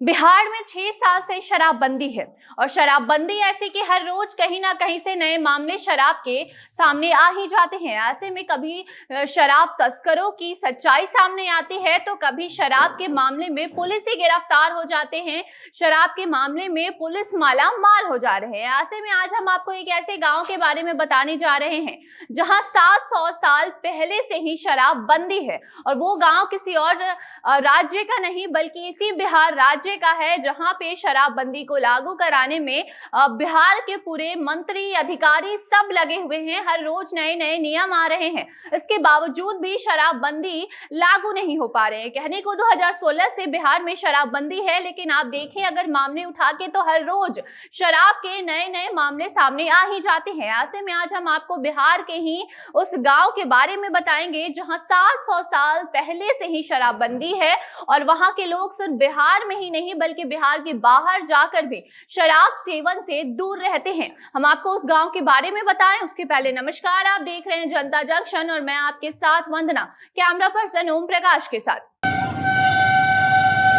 बिहार में 6 साल से शराबबंदी है और शराबबंदी ऐसी कि हर रोज कहीं ना कहीं से नए मामले शराब के सामने आ ही जाते हैं। ऐसे में कभी शराब तस्करों की सच्चाई सामने आती है तो कभी शराब के मामले में पुलिस ही गिरफ्तार हो जाते हैं, शराब के मामले में पुलिस माला माल हो जा रहे हैं। ऐसे में आज हम आपको एक ऐसे गांव के बारे में बताने जा रहे हैं जहां 700 साल पहले से ही शराबबंदी है और वो गांव किसी और राज्य का नहीं बल्कि इसी बिहार राज्य का है जहां पे शराबबंदी को लागू कराने में बिहार के पूरे मंत्री अधिकारी सब लगे हुए हैं। हर रोज नए नए नियम आ रहे हैं, इसके बावजूद भी शराबबंदी लागू नहीं हो पा रहे हैं। कहने को 2016 से बिहार में शराबबंदी है, लेकिन आप देखें अगर मामले उठा के तो हर रोज शराब के नए नए मामले सामने आ ही जाते हैं। ऐसे में आज हम आपको बिहार के ही उस गांव के बारे में बताएंगे जहां 700 साल पहले से ही शराबबंदी है और वहां के लोग सिर्फ बिहार में ही नहीं बल्कि बिहार के बाहर जाकर भी शराब सेवन से दूर रहते हैं। हम आपको उस गांव के बारे में बताएं उसके पहले नमस्कार, आप देख रहे हैं जनता जंक्शन और मैं आपके साथ वंदना, कैमरा पर्सन ओम प्रकाश के साथ।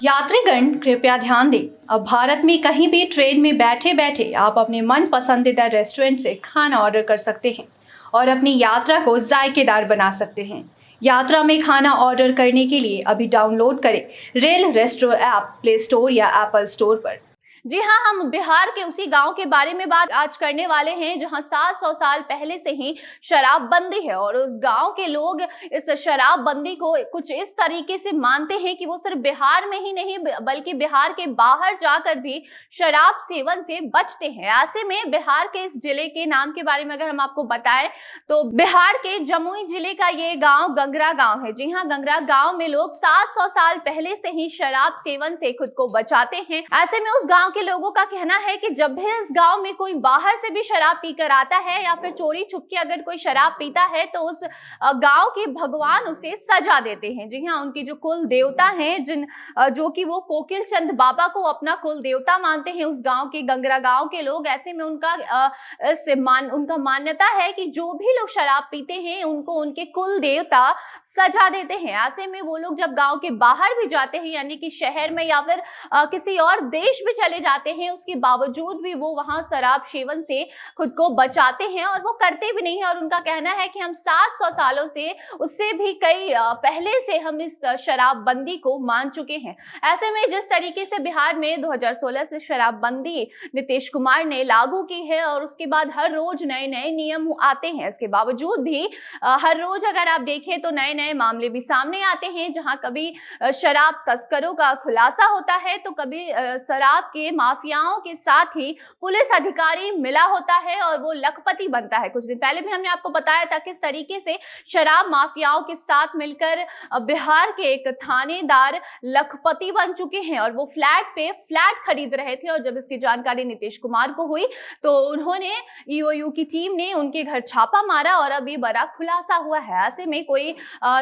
यात्रीगण कृपया ध्यान दें, अब भारत में कहीं भी ट्रेन में बैठे बैठे आप अपने मन पसंदीदा रेस्टोरेंट से खाना ऑर्डर कर सकते हैं और अपनी यात्रा को जायकेदार बना सकते हैं। यात्रा में खाना ऑर्डर करने के लिए अभी डाउनलोड करें rail resto app play store या एप्पल स्टोर पर। जी हाँ, हम बिहार के उसी गांव के बारे में बात आज करने वाले हैं जहां 700 साल पहले से ही शराबबंदी है और उस गांव के लोग इस शराबबंदी को कुछ इस तरीके से मानते हैं कि वो सिर्फ बिहार में ही नहीं बल्कि बिहार के बाहर जाकर भी शराब सेवन से बचते हैं। ऐसे में बिहार के इस जिले के नाम के बारे में अगर हम आपको बताएं तो बिहार के जमुई जिले का ये गाँव गंगरा गाँव है। जी हाँ, गंगरा गाँव में लोग 700 साल पहले से ही शराब सेवन से खुद को बचाते हैं। ऐसे में उस गाँव के लोगों का कहना है कि जब भी इस गांव में कोई बाहर से भी शराब पीकर आता है या फिर चोरी छुपके अगर कोई शराब पीता है तो उस गांव के भगवान उसे सजा देते हैं। जी हाँ, उनकी जो कुल देवता हैं जो कि वो कोकिल चंद बाबा को अपना कुल देवता मानते हैं उस गांव के गंगरा गांव के लोग। ऐसे में उनका मान्यता है कि जो भी लोग शराब पीते हैं उनको उनके कुल देवता सजा देते हैं। ऐसे में वो लोग जब गाँव के बाहर भी जाते हैं यानी कि शहर में या फिर किसी और देश भी चले जाते हैं उसके बावजूद भी वो वहां शराब सेवन से खुद को बचाते हैं और वो करते भी नहीं है। और उनका कहना है कि हम 700 सालों से उससे भी कई पहले से हम इस शराबबंदी को मान चुके हैं। ऐसे में जिस तरीके से बिहार में 2016 से शराबबंदी नीतीश कुमार ने लागू की है और उसके बाद हर रोज नए नए नियम आते हैं, इसके बावजूद भी हर रोज अगर आप देखें तो नए नए मामले भी सामने आते हैं जहां कभी शराब तस्करों का खुलासा होता है तो कभी शराब के माफियाओं के साथ ही पुलिस अधिकारी मिला होता है और वो लखपति बनता है। कुछ दिन पहले भी हमने आपको बताया था किस तरीके से शराब माफियाओं के साथ मिलकर बिहार के एक थानेदार लखपति बन चुके हैं और वो फ्लैट पे फ्लैट खरीद रहे थे। और जब इसकी जानकारी नीतीश कुमार को हुई तो उन्होंने ईओयू की टीम ने उनके घर छापा मारा और अब ये बड़ा खुलासा हुआ है। ऐसे में कोई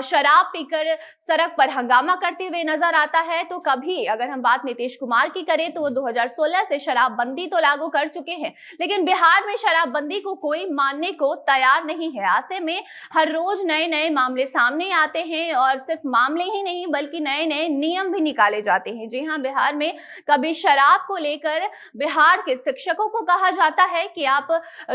शराब पीकर सड़क पर हंगामा करते हुए नजर आता है तो कभी अगर हम बात नीतीश कुमार की करें तो वो 2016 से शराबबंदी तो लागू कर चुके हैं लेकिन बिहार में शराबबंदी को कोई मानने को तैयार नहीं है। ऐसे में हर रोज नए नए मामले सामने आते हैं और सिर्फ मामले ही नहीं बल्कि नए नए नियम भी निकाले जाते हैं। जी हाँ, बिहार में कभी शराब को लेकर बिहार के शिक्षकों को कहा जाता है कि आप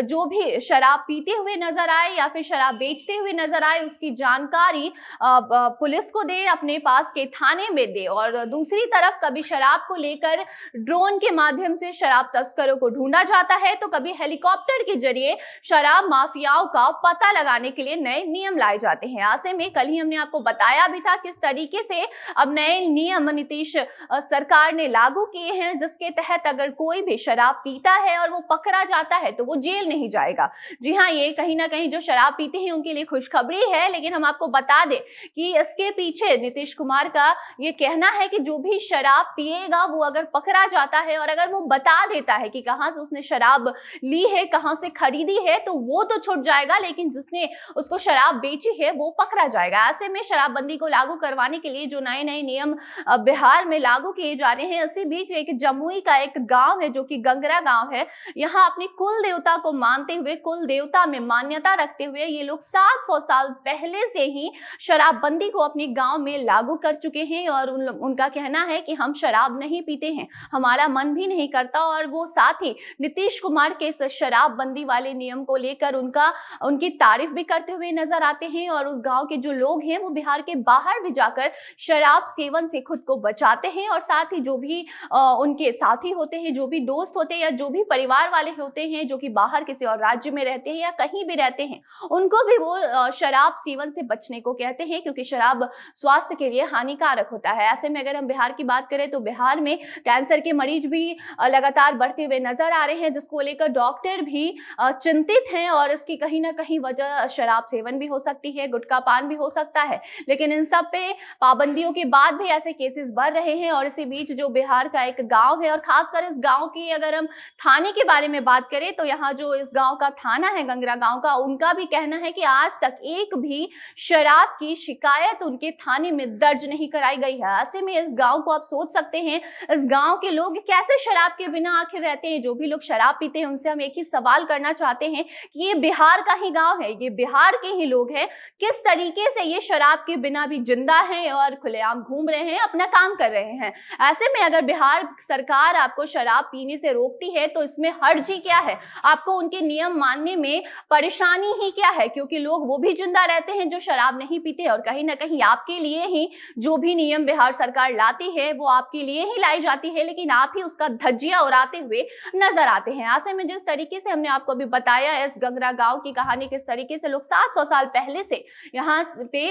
जो भी शराब पीते हुए नजर आए या फिर शराब बेचते हुए नजर आए उसकी जानकारी पुलिस को दे, अपने पास के थाने में दे। और दूसरी तरफ कभी शराब को लेकर ड्रोन के माध्यम से शराब तस्करों को ढूंढा जाता है तो कभी हेलीकॉप्टर के जरिए शराब माफियाओं का पता लगाने के लिए नए नियम लाए जाते हैं। ऐसे में कल ही हमने आपको बताया भी था किस तरीके से अब नए नियम नीतीश सरकार ने लागू किए हैं जिसके तहत अगर कोई भी शराब पीता है और वो पकड़ा जाता है तो वो जेल नहीं जाएगा। जी हाँ, ये कहीं ना कहीं जो शराब पीते हैं उनके लिए खुशखबरी है, लेकिन हम आपको बता दें कि इसके पीछे नीतीश कुमार का ये कहना है कि जो भी शराब पिएगा वो अगर पकड़ा जाता है, और अगर वो बता देता है कि कहाँ से उसने शराब ली है, कहाँ से खरीदी है, तो वो तो छूट जाएगा, लेकिन जिसने उसको शराब बेची है वो पकड़ा जाएगा। ऐसे में शराबबंदी को लागू करवाने के लिए जो नए नए नियम बिहार में लागू किए जा रहे हैं, इसी बीच एक जमुई का एक गांव है जो कि गंगरा गांव है। यहाँ अपने कुल देवता को मानते हुए, कुल देवता में मान्यता रखते हुए ये लोग 700 साल पहले से ही शराबबंदी को अपने गांव में लागू कर चुके हैं, और उनका कहना है कि हम शराब नहीं पीते हैं, हमारा मन भी नहीं करता। और वो साथ ही नीतीश कुमार के इस शराबबंदी वाले नियम को लेकर उनकी तारीफ भी करते हुए नजर आते हैं। और उस गांव के जो लोग हैं वो बिहार के बाहर भी जाकर शराब सेवन से खुद को बचाते हैं, और साथ ही जो भी उनके साथी होते हैं, जो भी दोस्त होते हैं, या जो भी परिवार वाले होते हैं जो कि बाहर किसी और राज्य में रहते हैं या कहीं भी रहते हैं, उनको भी वो शराब सेवन से बचने को कहते हैं, क्योंकि शराब स्वास्थ्य के लिए हानिकारक होता है। ऐसे में अगर हम बिहार की बात करें तो बिहार में कैंसर के मरीज भी लगातार बढ़ते हुए नजर आ रहे हैं, जिसको लेकर डॉक्टर भी चिंतित हैं, और इसकी कहीं ना कहीं वजह शराब सेवन भी हो सकती है, गुटखा पान भी हो सकता है। लेकिन इन सब पे पाबंदियों के बाद भी ऐसे केसेस बढ़ रहे हैं। और इसी बीच जो बिहार का एक गांव है, और खासकर इस गांव की अगर हम थाने के बारे में बात करें तो यहाँ जो इस गांव का थाना है गंगरा गांव का, उनका भी कहना है कि आज तक एक भी शराब की शिकायत उनके थाने में दर्ज नहीं कराई गई है। ऐसे में इस गांव को आप सोच सकते हैं, इस गांव के लोग कैसे शराब के बिना आखिर रहते हैं। जो भी लोग शराब पीते हैं उनसे हम एक ही सवाल करना चाहते हैं कि ये बिहार का ही गांव है, ये बिहार के ही लोग हैं, किस तरीके से ये शराब के बिना भी जिंदा हैं और खुलेआम घूम रहे हैं, अपना काम कर रहे हैं। ऐसे में अगर बिहार सरकार आपको शराब पीने से रोकती है तो इसमें हर्ज ही क्या है, आपको उनके नियम मानने में परेशानी ही क्या है, क्योंकि लोग वो भी जिंदा रहते हैं जो शराब नहीं पीते। और कहीं ना कहीं आपके लिए ही जो भी नियम बिहार सरकार लाती है वो आपके लिए ही लाई जाती है, लेकिन आप ही उसका धज्जियां उड़ाते हुए नजर आते हैं। ऐसे में जिस तरीके से हमने आपको अभी बताया इस गंगरा गांव की कहानी, किस तरीके से लोग 700 साल पहले से यहाँ पे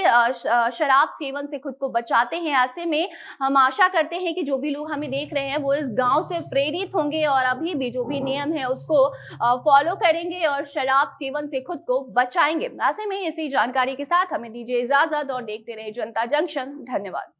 शराब सेवन से खुद को बचाते हैं, ऐसे में हम आशा करते हैं कि जो भी लोग हमें देख रहे हैं वो इस गांव से प्रेरित होंगे और अभी भी जो भी नियम है उसको फॉलो करेंगे और शराब सेवन से खुद को बचाएंगे। ऐसे में इसी जानकारी के साथ हमें दीजिए इजाजत और देखते रहे जनता जंक्शन। धन्यवाद।